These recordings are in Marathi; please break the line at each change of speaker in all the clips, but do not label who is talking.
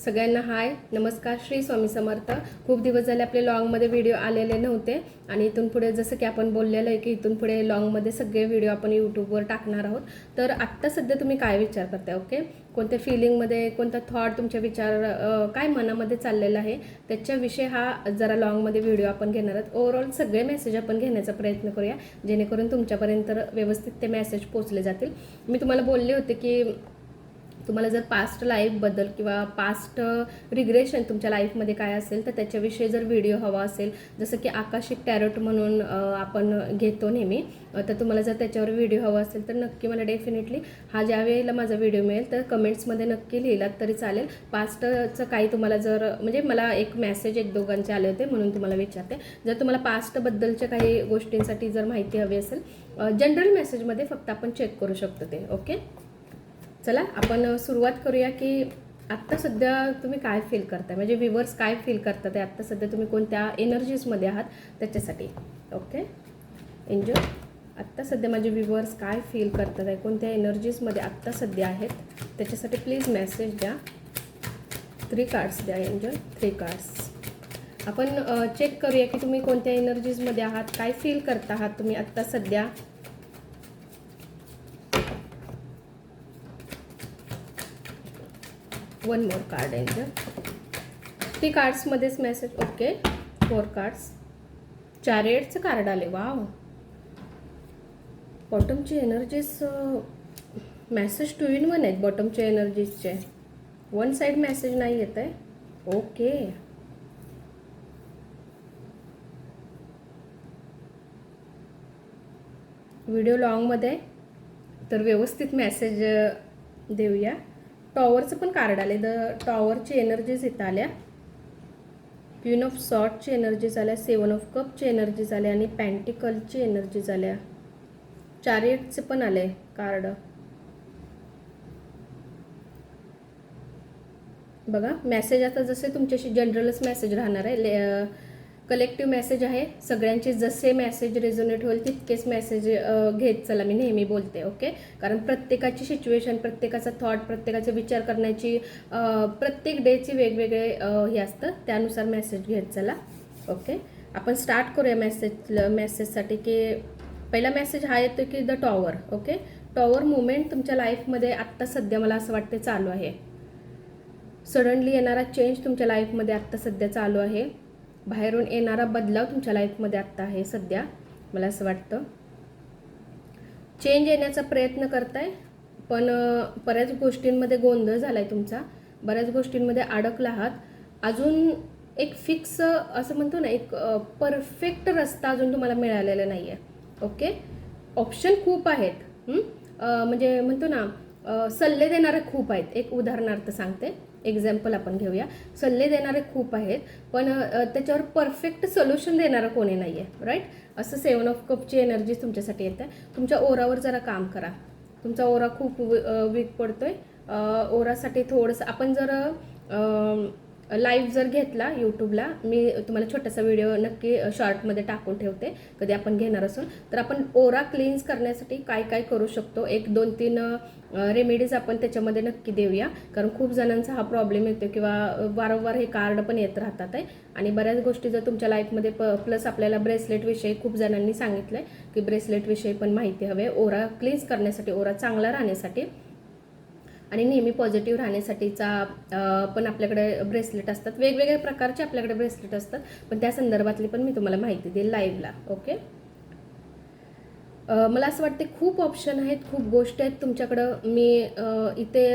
सगळ्यांना हाय नमस्कार श्री स्वामी समर्थ। खूप दिवस झाले आपले लॉंगमध्ये व्हिडिओ आलेले नव्हते आणि इथून पुढे जसं की आपण बोललेलं आहे की इथून पुढे लॉंगमध्ये सगळे व्हिडिओ आपण यूट्यूबवर टाकणार आहोत। तर आत्ता सध्या तुम्ही काय विचार करताय, ओके, कोणत्या फिलिंगमध्ये, कोणता थॉट तुमच्या विचार काय मनामध्ये चाललेला आहे त्याच्याविषयी हा जरा लॉंगमध्ये व्हिडिओ आपण घेणार आहोत। ओव्हरऑल सगळे मेसेज आपण घेण्याचा प्रयत्न करूया जेणेकरून तुमच्यापर्यंत व्यवस्थित ते मेसेज पोहोचले जातील। मी तुम्हाला बोलले होते की तुम्हाला जर पास्ट लाईफबद्दल किंवा पास्ट रिग्रेशन तुमच्या लाईफमध्ये काय असेल तर त्याच्याविषयी जर व्हिडिओ हवा असेल, जसं की आकाशिक टॅरोट म्हणून आपण घेतो नेहमी, तर तुम्हाला जर त्याच्यावर व्हिडिओ हवा असेल तर नक्की मला डेफिनेटली हा ज्या वेळेला माझा व्हिडिओ मिळेल तर कमेंट्समध्ये नक्की लिहिलात तरी चालेल। पास्टचं काही तुम्हाला जर म्हणजे मला एक मेसेज एक दोघांचे आले होते म्हणून तुम्हाला विचारते, जर तुम्हाला पास्टबद्दलच्या काही गोष्टींसाठी जर माहिती हवी असेल जनरल मेसेजमध्ये फक्त आपण चेक करू शकतो ते, ओके। चला आपण सुरुवात करूया की आत्ता सध्या तुम्ही काय फील करताय, म्हणजे व्ह्यूअर्स काय फील करतात आहे आत्ता सध्या, तुम्ही कोणत्या एनर्जीजमध्ये आहात त्याच्यासाठी, ओके। एन्जॉय। आत्ता सध्या माझे व्ह्यूअर्स काय फील करतात आहे, कोणत्या एनर्जीजमध्ये आत्ता सध्या आहेत त्याच्यासाठी प्लीज मेसेज द्या। 3 कार्ड्स द्या, एन्जॉय 3 कार्ड्स। आपण चेक करूया की तुम्ही कोणत्या एनर्जीजमध्ये आहात, काय फील करता आहात तुम्ही आत्ता सध्या। One more card angel. 3 कार्ड्समध्येच मेसेज, ओके। 4 कार्ड्स, चॅरियटचं कार्ड आले, वाव। बॉटमची एनर्जीज मेसेज 2 in 1 आहेत बॉटमच्या एनर्जीजचे, वन साइड मेसेज नाही येत आहे, ओके। व्हिडिओ लॉंगमध्ये तर व्यवस्थित मेसेज देऊया। टॉवरचं पण कार्ड आले, द टॉवरची एनर्जीज इथं आल्या, क्वीन ऑफ सॉर्टची एनर्जीज आल्या, 7 ऑफ कपची एनर्जीज आल्या आणि पेंटिकलची एनर्जीज आल्या, चॅरियटचे पण आले कार्ड। बघा मेसेज आता जसे तुमच्याशी जनरलच मेसेज राहणार आहे, कलेक्टिव्ह मेसेज आहे सगळ्यांचे, जसे मेसेज रेझोनेट होईल तितकेच मेसेज घेत चला, मी नेहमी बोलते, ओके। कारण प्रत्येकाची सिच्युएशन, प्रत्येकाचा थॉट, प्रत्येकाचा विचार करण्याची प्रत्येक डेची वेगवेगळे हे असतं, त्यानुसार मेसेज घेत चला, ओके। आपण स्टार्ट करूया मेसेजसाठी की पहिला मेसेज हा येतो की the tower, okay. Tower movement तुमच्या लाईफमध्ये आत्ता सध्या मला असं वाटते चालू आहे, सडनली येणारा चेंज तुमच्या लाईफमध्ये आत्ता सध्या चालू आहे, बाहेरून येणारा बदलाव तुमच्या लाईफमध्ये आत्ता आहे सध्या, मला असं वाटतं चेंज येण्याचा प्रयत्न करताय पण बऱ्याच गोष्टींमध्ये गोंधळ झालाय तुमचा, बऱ्याच गोष्टींमध्ये अडकला आहात, अजून एक फिक्स असं म्हणतो ना एक परफेक्ट रस्ता अजून तुम्हाला मिळालेला नाही आहे, ओके। ऑप्शन खूप आहेत, म्हणजे म्हणतो ना सल्ले देणारे खूप आहेत, एक उदाहरणार्थ सांगते, एक्झाम्पल आपण घेऊया, सल्ले देणारे खूप आहेत पण त्याच्यावर परफेक्ट सोल्युशन देणारं कोणी नाही आहे, राईट। असं 7 ऑफ कपची एनर्जी तुमच्यासाठी येते, तुमच्या ओरावर जरा काम करा, तुमचा ओरा खूप वीक पडतोय, ओरासाठी थोडंसं आपण जर लाईव्ह जर घेतला यूट्यूबला, मी तुम्हाला छोटासा व्हिडिओ नक्की शॉर्टमध्ये टाकून ठेवते कधी आपण घेणार असून, तर आपण ओरा क्लीन्स करण्यासाठी काय काय करू शकतो, 1-2-3 रेमेडीज आपण त्याच्यामध्ये नक्की देऊया, कारण खूप जणांचा हा प्रॉब्लेम येतो किंवा वारंवार हे कार्ड पण येत राहतात आहे आणि बऱ्याच गोष्टी जर तुमच्या लाईफमध्ये प्लस आपल्याला ब्रेसलेटविषयी खूप जणांनी सांगितलं आहे की ब्रेसलेटविषयी पण माहिती हवी आहे, ओरा क्लीन्स करण्यासाठी, ओरा चांगला राहण्यासाठी आणि नेहमी पॉझिटिव्ह राहण्यासाठीचा पण आपल्याकडे ब्रेसलेट असतात, वेगवेगळ्या प्रकारचे आपल्याकडे ब्रेसलेट असतात, पण त्या संदर्भातली पण मी तुम्हाला माहिती देईल लाईव्हला, ओके। मला असं वाटते खूप ऑप्शन आहेत, खूप गोष्टी आहेत तुमच्याकडं, मी इथे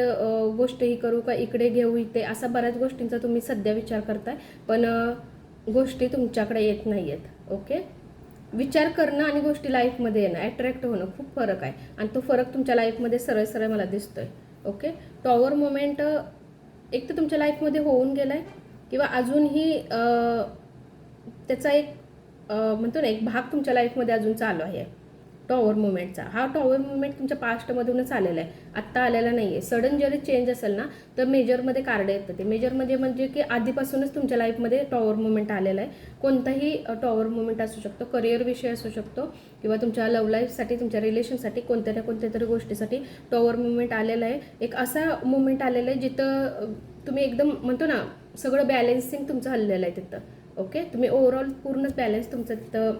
गोष्ट ही करू का इकडे घेऊ, इथे असा बऱ्याच गोष्टींचा तुम्ही सध्या विचार करताय पण गोष्टी तुमच्याकडे येत नाही आहेत, ओके। विचार करणं आणि गोष्टी लाईफमध्ये येणं, अट्रॅक्ट होणं खूप फरक आहे आणि तो फरक तुमच्या लाईफमध्ये सरळ सरळ मला दिसतोय, ओके। टॉवर मोमेंट एक तर तुमच्या लाईफमध्ये होऊन गेलाय किंवा अजूनही त्याचा एक म्हणतो ना एक भाग तुमच्या लाईफमध्ये अजून चालू आहे, टॉवर मुवमेंटचा. हा टॉवर मुवमेंट तुमच्या पास्टमधूनच आलेला आहे, आत्ता आलेला नाही आहे. सडन जरी चेंज असेल ना तर मेजरमध्ये कार्ड येतं. ते मेजरमध्ये म्हणजे की आधीपासूनच तुमच्या लाईफमध्ये टॉवर मुवमेंट आलेला आहे. कोणताही टॉवर मुवमेंट असू शकतो, करिअर विषय असू शकतो किंवा तुमच्या लव्ह लाईफसाठी, तुमच्या रिलेशनसाठी, कोणत्या ना कोणत्या तरी गोष्टीसाठी टॉवर मुवमेंट आलेला आहे. एक असा मुवमेंट आलेला आहे जिथं तुम्ही एकदम म्हणतो ना सगळं बॅलेन्सिंग तुमचं हल्लेलं आहे तिथं. ओके, तुम्ही ओव्हरऑल पूर्णच बॅलन्स तुमचं तिथं.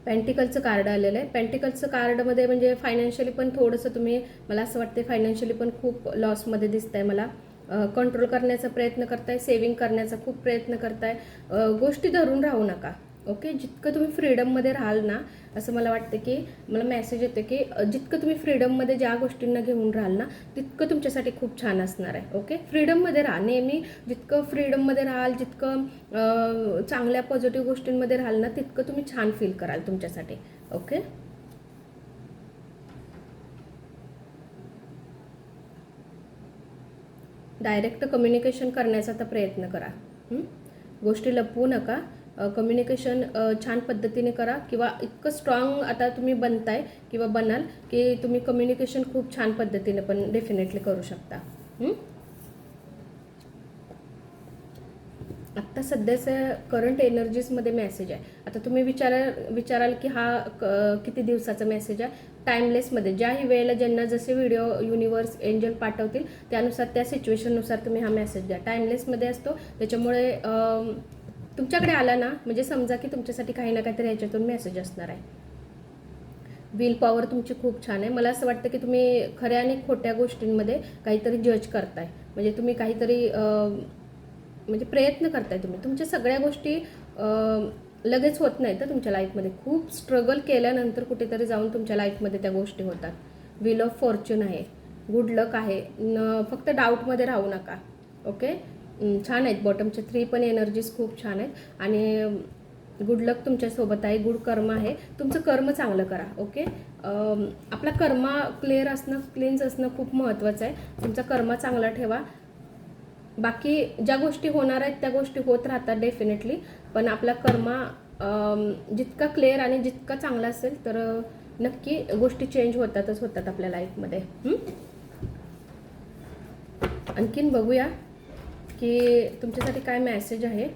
पेंटिकलचं कार्ड आलेलं आहे. पेंटिकलचं कार्डमध्ये म्हणजे फायनान्शियली पण थोडंसं तुम्ही, मला असं वाटतं फायनान्शियली पण खूप लॉसमध्ये दिसत आहे मला. कंट्रोल करण्याचा प्रयत्न करताय, सेविंग करण्याचा खूप प्रयत्न करताय. गोष्टी धरून राहू नका. ओके, जितकं तुम्ही फ्रीडममध्ये राहाल ना, असं मला वाटतं की मला मेसेज येतो की जितकं तुम्ही फ्रीडममध्ये ज्या गोष्टींना घेऊन राहाल ना तितकं तुमच्यासाठी खूप छान असणार आहे. ओके, फ्रीडममध्ये राहा नेहमी. जितकं फ्रीडममध्ये राहाल, जितकं चांगल्या पॉझिटिव्ह गोष्टींमध्ये राहाल ना तितकं तुम्ही छान फील कराल तुमच्यासाठी. ओके, डायरेक्ट कम्युनिकेशन करण्याचा तर प्रयत्न करा. गोष्टी लपवू नका. कम्युनिकेशन छान पद्धतीने करा किंवा इतकं स्ट्रॉंग आता तुम्ही बनताय किंवा बनाल की तुम्ही कम्युनिकेशन खूप छान पद्धतीने पण डेफिनेटली करू शकता. आत्ता सध्याचं करंट एनर्जीजमध्ये मेसेज आहे. आता तुम्ही विचाराल की हा किती दिवसाचा मेसेज आहे. टाईमलेसमध्ये ज्याही वेळेला ज्यांना जसे व्हिडिओ युनिवर्स एंजल पाठवतील त्यानुसार, त्या सिच्युएशननुसार तुम्ही हा मेसेज द्या. टाईमलेसमध्ये असतो, त्याच्यामुळे तुमच्याकडे आला ना म्हणजे समजा की तुमच्यासाठी काही ना काहीतरी ह्याच्यातून मेसेज असणार आहे. विल पॉवर तुमची खूप छान आहे. मला असं वाटतं की तुम्ही खऱ्या आणि खोट्या गोष्टींमध्ये काहीतरी जज करताय. म्हणजे तुम्ही काहीतरी म्हणजे प्रयत्न करताय. तुम्ही तुमच्या सगळ्या गोष्टी लगेच होत नाही तर तुमच्या लाईफमध्ये खूप स्ट्रगल केल्यानंतर कुठेतरी जाऊन तुमच्या लाईफमध्ये त्या गोष्टी होतात. व्हील ऑफ फॉर्च्यून आहे, गुड लक आहे. फक्त डाऊटमध्ये राहू नका. ओके, छान आहेत. बॉटमचे 3 पण एनर्जीज खूप छान आहेत आणि गुड लक तुमच्यासोबत आहे. गुड कर्म आहे. तुमचं कर्म चांगलं करा. ओके, आपला कर्मा क्लिअर असणं, क्लीन्स असणं खूप महत्त्वाचं आहे. तुमचा कर्मा चांगला ठेवा. बाकी ज्या गोष्टी होणार आहेत त्या गोष्टी होत राहतात डेफिनेटली, पण आपला कर्मा जितका क्लिअर आणि जितका चांगला असेल तर नक्की गोष्टी चेंज होतात आपल्या लाईफमध्ये. आणखीन बघूया की तुमच्यासाठी काय मेसेज आहे.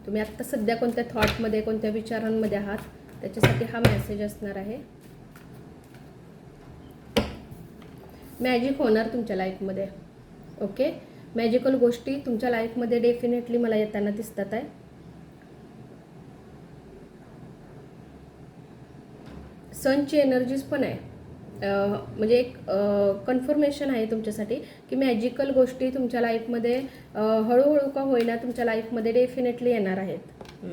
तुम्ही आत्ता सध्या कोणत्या थॉटमध्ये, कोणत्या विचारांमध्ये आहात त्याच्यासाठी हा मेसेज असणार आहे. मॅजिक होणार तुमच्या लाईफमध्ये. ओके, मॅजिकल गोष्टी तुमच्या लाईफमध्ये डेफिनेटली मला येताना दिसतात आहे. सनची एनर्जीज पण आहे. म्हणजे एक कन्फर्मेशन आहे तुमच्यासाठी की मॅजिकल गोष्टी तुमच्या लाईफमध्ये हळूहळू का होईना तुमच्या लाईफमध्ये डेफिनेटली येणार आहेत.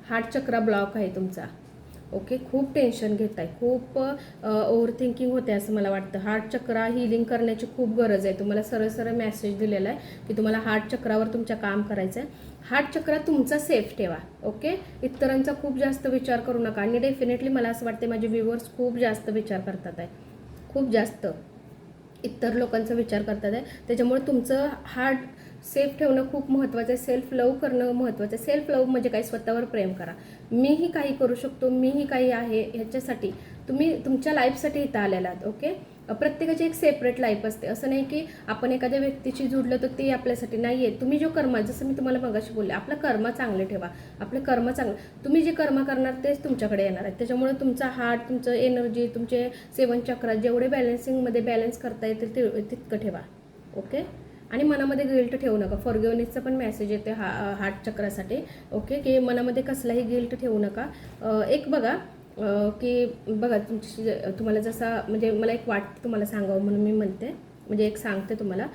हार्ट चक्रा ब्लॉक आहे तुमचा. ओके, खूप टेन्शन घेताय, खूप ओव्हर थिंकिंग होते असं मला वाटतं. हार्ट चक्रा हिलिंग करण्याची खूप गरज आहे. तुम्हाला सरळ सरळ मेसेज दिलेला आहे की तुम्हाला हार्ट चक्रावर तुमच्या काम करायचं आहे. हार्ट चक्रा तुमचा सेफ ठेवा. ओके, इतरांचा खूप जास्त विचार करू नका. आणि डेफिनेटली मला असं वाटते माझे व्ह्युअर्स खूप जास्त विचार करतात आहे, खूप जास्त इतर लोकांचा विचार करतात आहे. त्याच्यामुळे तुमचं हार्ट सेफ ठेवणं खूप महत्त्वाचं आहे. सेल्फ लव्ह करणं महत्त्वाचं आहे. सेल्फ लव्ह म्हणजे काय, स्वतःवर प्रेम करा. मीही काही करू शकतो, मीही काही आहे ह्याच्यासाठी तुम्ही तुमच्या लाईफसाठी इथं आलेला आहात. ओके, प्रत्येकाची एक सेपरेट लाईफ असते. असं नाही की आपण एखाद्या व्यक्तीशी जुडलं तर ते आपल्यासाठी नाही आहे. तुम्ही जो कर्म, जसं मी तुम्हाला मगाशी बोलले, आपलं कर्म चांगले ठेवा. आपलं कर्म चांगलं, तुम्ही जे कर्म करणार तेच तुमच्याकडे येणार आहे. त्याच्यामुळे तुमचा हार्ट, तुमचं एनर्जी, तुमचे 7 चक्र जेवढे बॅलन्सिंगमध्ये बॅलन्स करता येतील ते तितकं ठेवा. ओके, आणि मनामध्ये गिल्ट ठेवू नका. फॉरगिव्हनेसचा पण मेसेज येते हार्ट चक्रासाठी. ओके, की मनामध्ये कसलाही गिल्ट ठेवू नका. एक बघा की बघा तुम्हाला जसा म्हणजे मला एक वाटतं तुम्हाला सांगावं म्हणून मी म्हणते, म्हणजे एक सांगते तुम्हाला.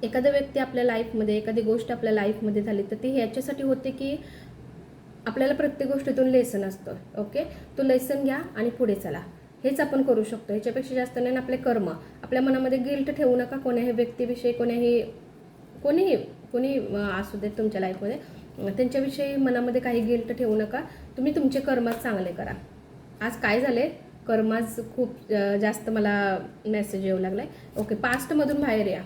एखादा व्यक्ती आपल्या लाईफमध्ये, एखादी गोष्ट आपल्या लाईफमध्ये झाली तर ती ह्याच्यासाठी होते की आपल्याला प्रत्येक गोष्टीतून लेसन असतं. ओके, तो लेसन घ्या आणि पुढे चला. हेच आपण करू शकतो. ह्याच्यापेक्षा जास्त नाही. आपले कर्म, आपल्या मनामध्ये गिल्ट ठेवू नका कोण्याही व्यक्तीविषयी, कोणी असू देत तुमच्या लाईफमध्ये, त्यांच्याविषयी मनामध्ये काही गिल्ट ठेवू नका. तुम्ही तुमचे कर्मच चांगले करा. आज काय झाले, कर्माच खूप जास्त मला मेसेज येऊ लागलाय. ओके, पास्टमधून बाहेर या.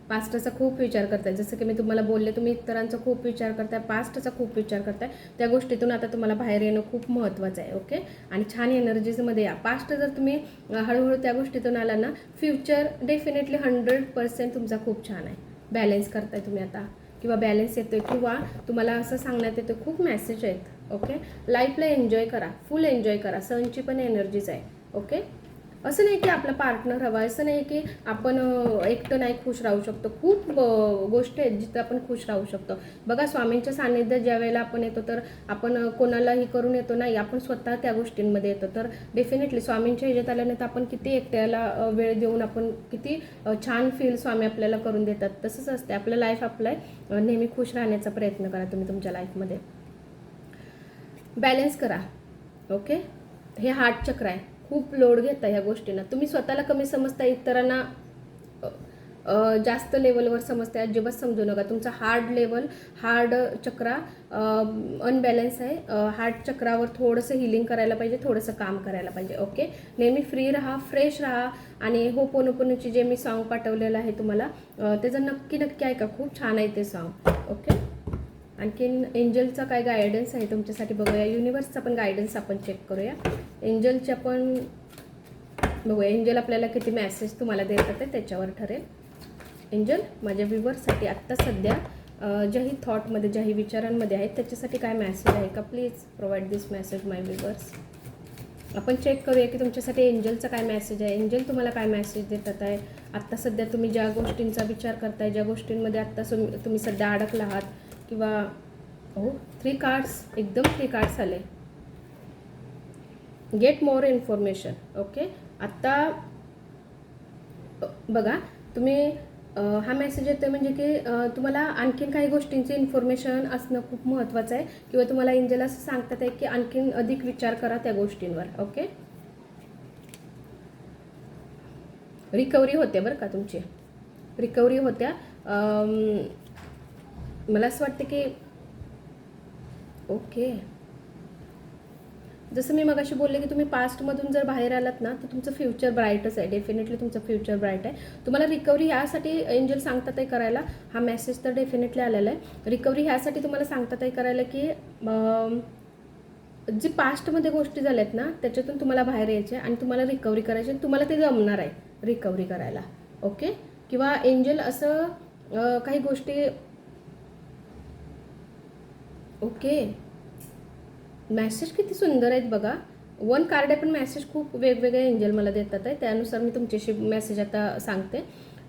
पास्टचा खूप विचार करताय, जसं की मी तुम्हाला बोलले, तुम्ही इतरांचा खूप विचार करताय, पास्टचा खूप विचार करताय. त्या गोष्टीतून आता तुम्हाला बाहेर येणं खूप महत्त्वाचं आहे. ओके, आणि छान एनर्जीजमध्ये या. पास्ट जर तुम्ही हळूहळू त्या गोष्टीतून आला ना, फ्युचर डेफिनेटली 100% तुमचा खूप छान आहे. बॅलन्स करताय तुम्ही आता, किंवा बॅलन्स येतोय, किंवा तुम्हाला असं सांगण्यात येतं, खूप मेसेज आहेत. ओके, लाईफला एन्जॉय करा, फुल एन्जॉय करा. सनची पण एनर्जीज आहे. ओके, असं नाही की आपला पार्टनर हवा, असं नाही की आपण एकटं नाही खुश राहू शकतो. खूप गोष्टी आहेत जिथं आपण खुश राहू शकतो. बघा, स्वामींच्या सान्निध्यात ज्या वेळेला आपण येतो, तर आपण कोणालाही करून येतो नाही, आपण स्वतः त्या गोष्टींमध्ये येतो. तर डेफिनेटली स्वामींच्या ह्याच्यात आल्यानंतर आपण किती एकट्याला वेळ देऊन आपण किती छान फील स्वामी आपल्याला करून देतात. तसंच असते आपलं लाईफ. आपलं नेहमी खुश राहण्याचा प्रयत्न करा तुम्ही तुमच्या लाईफमध्ये. बॅलन्स करा. ओके, हे हार्ट चक्र आहे. खूप लोड घेता ह्या गोष्टींना. तुम्ही स्वतःला कमी समजता, इतरांना जास्त लेवलवर समजता. अजिबात समजू नका. तुमचा हार्ड चक्रा अनबॅलन्स आहे. हार्ट चक्रावर थोडंसं हिलिंग करायला पाहिजे, थोडंसं काम करायला पाहिजे. ओके, नेहमी फ्री राहा, फ्रेश राहा. आणि होपोनोपोनोची जे मी सॉन्ग पाठवलेलं आहे तुम्हाला, त्याचं नक्की ऐका. खूप छान आहे ते सॉन्ग. ओके, आणखीन एंजलचा काय गायडन्स आहे तुमच्यासाठी बघूया. युनिवर्सचा पण गायडन्स आपण चेक करूया. एंजलच्या पण बघूया, एंजल आपल्याला किती मेसेज तुम्हाला देतात आहे त्याच्यावर ठरेल. एंजल माझ्या व्ह्यूअर्ससाठी आत्ता सध्या ज्याही थॉटमध्ये, ज्याही विचारांमध्ये आहेत, त्याच्यासाठी काय मेसेज आहे का? Please provide this message my viewers. आपण चेक करूया की तुमच्यासाठी एंजलचा काय मेसेज आहे. एंजल तुम्हाला काय मेसेज देतात आहे आत्ता सध्या. तुम्ही ज्या गोष्टींचा विचार करताय, ज्या गोष्टींमध्ये आत्ता तुम्ही सध्या अडकला आहात, किंवा 3 कार्ड्स, एकदम 3 कार्ड्स आले. Get more information. ओके, आत्ता बघा, तुम्ही हा मेसेज येतो म्हणजे की तुम्हाला आणखीन काही गोष्टींचे इन्फॉर्मेशन असणं खूप महत्त्वाचं आहे, किंवा तुम्हाला एंजल असं सांगतात आहे की आणखीन अधिक विचार करा त्या गोष्टींवर. ओके, रिकव्हरी होते बरं का, तुमची रिकव्हरी होत्या. मला असं वाटतं की ओके, जसं मी मगाशी बोलले की तुम्ही पास्टमधून जर बाहेर आलात ना, तर तुमचं फ्युचर ब्राईटच आहे. डेफिनेटली तुमचं फ्युचर ब्राईट आहे. तुम्हाला रिकव्हरी ह्यासाठी एंजल सांगतात आहे करायला. हा मेसेज तर डेफिनेटली आलेला आहे. रिकव्हरी ह्यासाठी तुम्हाला सांगतात आहे करायला की जी पास्टमध्ये गोष्टी झाल्यात ना, त्याच्यातून तुम्हाला बाहेर यायचे आणि तुम्हाला रिकव्हरी करायची, आणि तुम्हाला ते जमणार आहे रिकव्हरी करायला. ओके, किंवा एंजल असं काही गोष्टी. ओके, मेसेज किती सुंदर आहेत बघा. 1 कार्ड आहे, पण मेसेज खूप वेगवेगळे एंजल मला देतात आहे. त्यानुसार मी तुमच्याशी मेसेज आता सांगते.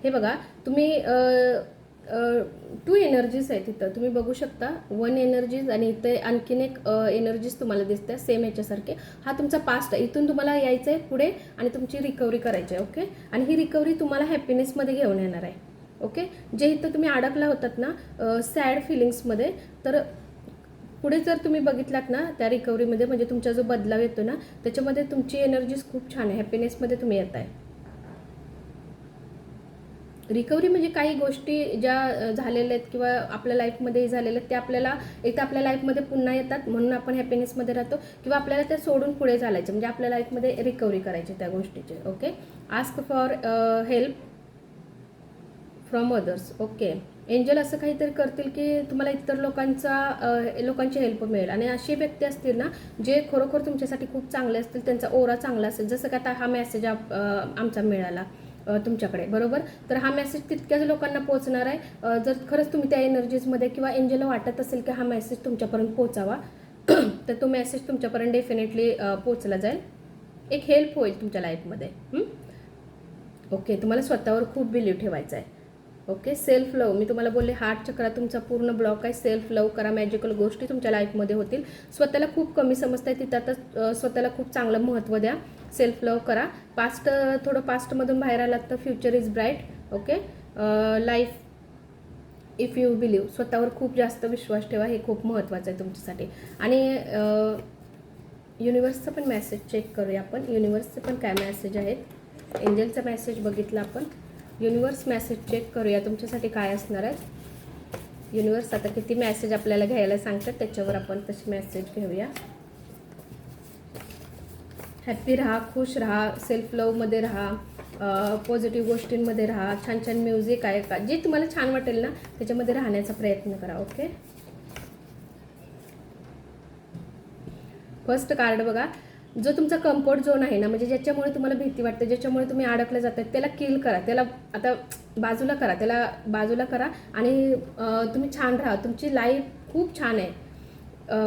हे बघा, तुम्ही 2 एनर्जीज आहेत तिथं, तुम्ही बघू शकता. 1 एनर्जीज आणि इथे आणखीन एक एनर्जीज तुम्हाला दिसते सेम याच्यासारखे. हा तुमचा पास्ट आहे. इथून तुम्हाला यायचं आहे पुढे आणि तुमची रिकव्हरी करायची आहे. ओके, आणि ही रिकव्हरी तुम्हाला हॅपीनेसमध्ये घेऊन येणार आहे. ओके, जे इथं तुम्ही अडकला होतात ना सॅड फिलिंग्समध्ये, तर पुढे जर तुम्ही बघितलात ना त्या रिकव्हरीमध्ये, म्हणजे तुमचा जो बदलाव येतो ना, त्याच्यामध्ये तुमची एनर्जीज खूप छान आहे. हॅपीनेसमध्ये तुम्ही येत आहे. रिकव्हरी म्हणजे काही गोष्टी ज्या झालेल्या आहेत किंवा आपल्या लाईफमध्ये झालेल्या आहेत, त्या आपल्याला एकदा आपल्या लाईफमध्ये पुन्हा येतात, म्हणून आपण हॅपीनेसमध्ये राहतो, किंवा आपल्याला त्या सोडून पुढे चालायचं, म्हणजे आपल्या लाईफमध्ये रिकव्हरी करायची त्या गोष्टीचे. Okay, ask for help from others. Okay, angel असं काहीतरी करतील की तुम्हाला इतर लोकांची हेल्प मिळेल, आणि अशी व्यक्ती असतील ना जे खरोखर तुमच्यासाठी खूप चांगले असतील, त्यांचा ओरा चांगला असेल. जसं की आता हा मेसेज आमचा मिळाला तुमच्याकडे, बरोबर, तर हा मेसेज तितक्याच लोकांना पोहोचणार आहे. जर खरंच तुम्ही त्या एनर्जीजमध्ये, किंवा एंजलला वाटत असेल की हा मेसेज तुमच्यापर्यंत पोहोचावा, तर तो मेसेज तुमच्यापर्यंत डेफिनेटली पोहोचला जाईल. एक हेल्प होईल तुमच्या लाईफमध्ये. ओके, तुम्हाला स्वतःवर खूप बिलीव्ह ठेवायचा आहे. ओके, सेल्फ लव, मी तुम्हाला बोलले हार्ट चक्रा तुमचा पूर्ण ब्लॉक आहे. सेल्फ लव करा, मॅजिकल गोष्टी तुमच्या लाईफमध्ये होतील. स्वतःला खूप कमी समजताय तिथं आता स्वतःला खूप चांगलं महत्त्व द्या. सेल्फ लव करा. थोडं पास्टमधून बाहेर आलात तर future is bright. Okay, life if you believe, स्वतःवर खूप जास्त विश्वास ठेवा, हे खूप महत्त्वाचं आहे तुमच्यासाठी. आणि युनिवर्सचा पण मेसेज चेक करूया आपण. युनिवर्सचे पण काय मेसेज आहेत. एंजलचा मेसेज बघितला आपण. युनिवर्स मेसेज चेक करूया तुमच्यासाठी काय असणार आहे. युनिवर्स आता किती मेसेज आपल्याला घ्यायला सांगतात त्याच्यावर आपण तशी मेसेज घेऊया. हॅप्पी राहा, खुश राहा, सेल्फ लवमध्ये राहा, पॉझिटिव्ह गोष्टींमध्ये राहा, छान छान म्युझिक आहे का, जे तुम्हाला छान वाटेल ना त्याच्यामध्ये राहण्याचा प्रयत्न करा. ओके. फर्स्ट कार्ड बघा, जो तुमचा कम्फर्ट झोन आहे ना, म्हणजे ज्याच्यामुळे तुम्हाला भीती वाटते, ज्याच्यामुळे तुम्ही अडकले जातात, त्याला किल करा, त्याला आता बाजूला करा, त्याला बाजूला करा आणि तुम्ही छान राहा. तुमची लाईफ खूप छान आहे.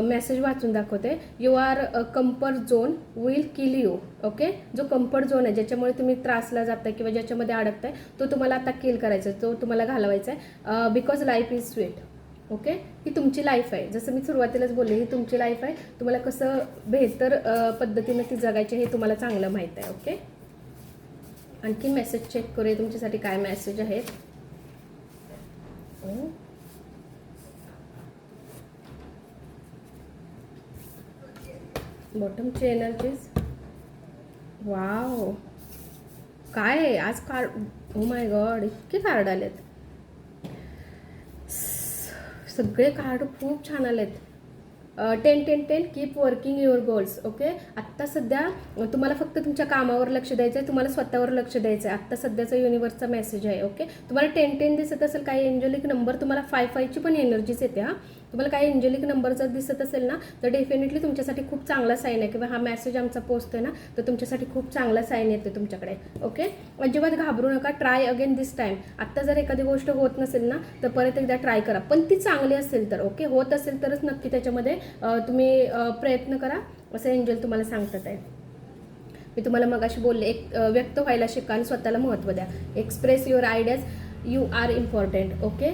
मेसेज वाचून दाखवते. Your comfort zone will kill you. Okay. जो कम्फर्ट झोन आहे, ज्याच्यामुळे तुम्ही त्रासला जाताय किंवा ज्याच्यामध्ये अडकताय, तो तुम्हाला आता किल करायचा आहे, तो तुम्हाला घालवायचा आहे. Because life is sweet. Okay. ही तुमची लाईफ आहे, जसं मी सुरुवातीलाच बोलले, ही तुमची लाईफ आहे. तुम्हाला कसं बेहतर पद्धतीने ती जगायची हे तुम्हाला चांगलं माहीत आहे. ओके. आणखी मेसेज चेक करूया तुमच्यासाठी काय मेसेज आहेत. बॉटमची एनर्जीज. वाव, काय आहे आज कार्ड. ओ माय गॉड, इतके कार्ड आलेत. सगळे कार्ड खूप छान आलेत. 10-10-10 keep working your goals. Okay. आत्ता सध्या तुम्हाला फक्त तुमच्या कामावर लक्ष द्यायचं आहे, तुम्हाला स्वतःवर लक्ष द्यायचं आहे. आत्ता सध्याचा युनिवर्सचा मेसेज आहे. ओके. तुम्हाला 10-10 दिसत असेल, काही एंजलिक नंबर, तुम्हाला 5-5ची पण एनर्जीज येते. हां, तुम्हाला काही एंजलिक नंबर जर दिसत असेल ना, तर डेफिनेटली तुमच्यासाठी खूप चांगला साईन आहे, किंवा हा मेसेज आमचा पोचतो आहे ना, तर तुमच्यासाठी खूप चांगला साईन येतो तुमच्याकडे. ओके. अजिबात घाबरू नका. ट्राय अगेन दिस टाईम. आत्ता जर एखादी गोष्ट होत नसेल ना, तर परत एकदा ट्राय करा, पण ती चांगली असेल तर. ओके. होत असेल तरच नक्की त्याच्यामध्ये तुम्ही प्रयत्न करा, असं एंजल तुम्हाला सांगतात आहे. मी तुम्हाला मगाशी बोलले, एक व्यक्त व्हायला शिका आणि स्वतःला महत्त्व द्या. Express your ideas, you are important. Okay.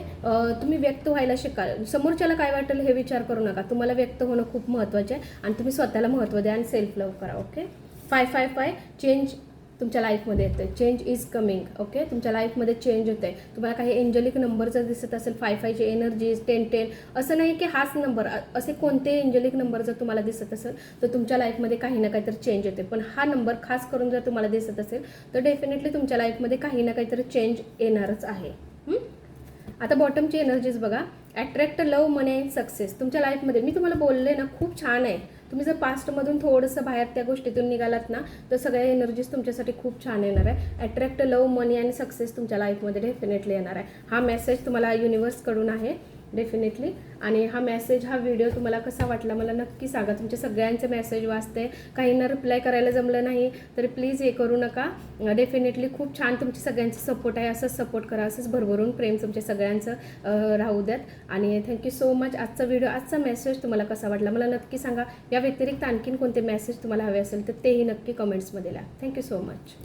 तुम्ही व्यक्त व्हायला शिका. समोरच्याला काय वाटेल हे विचार करू नका. तुम्हाला व्यक्त होणं खूप महत्त्वाचं आहे आणि तुम्ही स्वतःला महत्त्व द्या आणि सेल्फ लव्ह करा. ओके. 5-5-5 चेंज तुमच्या लाईफमध्ये येतं. Change is coming. ओके. तुमच्या लाईफमध्ये चेंज होतं आहे. तुम्हाला काही एंजलिक नंबर जर दिसत असेल, 5-5ची एनर्जीज, 10-10, असं नाही की हाच नंबर, असे कोणते एंजलिक नंबर जर तुम्हाला दिसत असेल तर तुमच्या लाईफमध्ये काही ना काहीतरी चेंज होते. पण हा नंबर खास करून जर तुम्हाला दिसत असेल तर डेफिनेटली तुमच्या लाईफमध्ये काही ना काहीतरी चेंज येणारच आहे. आता बॉटमची एनर्जीज बघा. Attract love, money and success. तुमच्या लाईफमध्ये मी तुम्हाला बोलले ना, खूप छान आहे. तुम्ही जर पास्टमधून थोडंसं बाहेर त्या गोष्टीतून निघालात ना, तर सगळ्या एनर्जीज तुमच्यासाठी खूप छान येणार आहे. Attract love, money and success तुमच्या लाईफमध्ये डेफिनेटली येणार आहे. हा मेसेज तुम्हाला युनिवर्सकडून आहे डेफिनेटली. आणि हा मेसेज, हा व्हिडिओ तुम्हाला कसा वाटला मला नक्की सांगा. तुमचे सगळ्यांचे मेसेज वाचते, काहींना रिप्लाय करायला जमलं नाही तरी प्लीज हे करू नका. डेफिनेटली खूप छान तुमची सगळ्यांचं सपोर्ट आहे. असंच सपोर्ट करा, असंच भरभरून प्रेम तुमच्या सगळ्यांचं राहू द्यात. आणि थँक्यू सो मच. आजचा व्हिडिओ, आजचा मेसेज तुम्हाला कसा वाटला मला नक्की सांगा. या व्यतिरिक्त आणखीन कोणते मेसेज तुम्हाला हवे असेल तर तेही नक्की कमेंट्समध्ये लिहा. Thank you so much.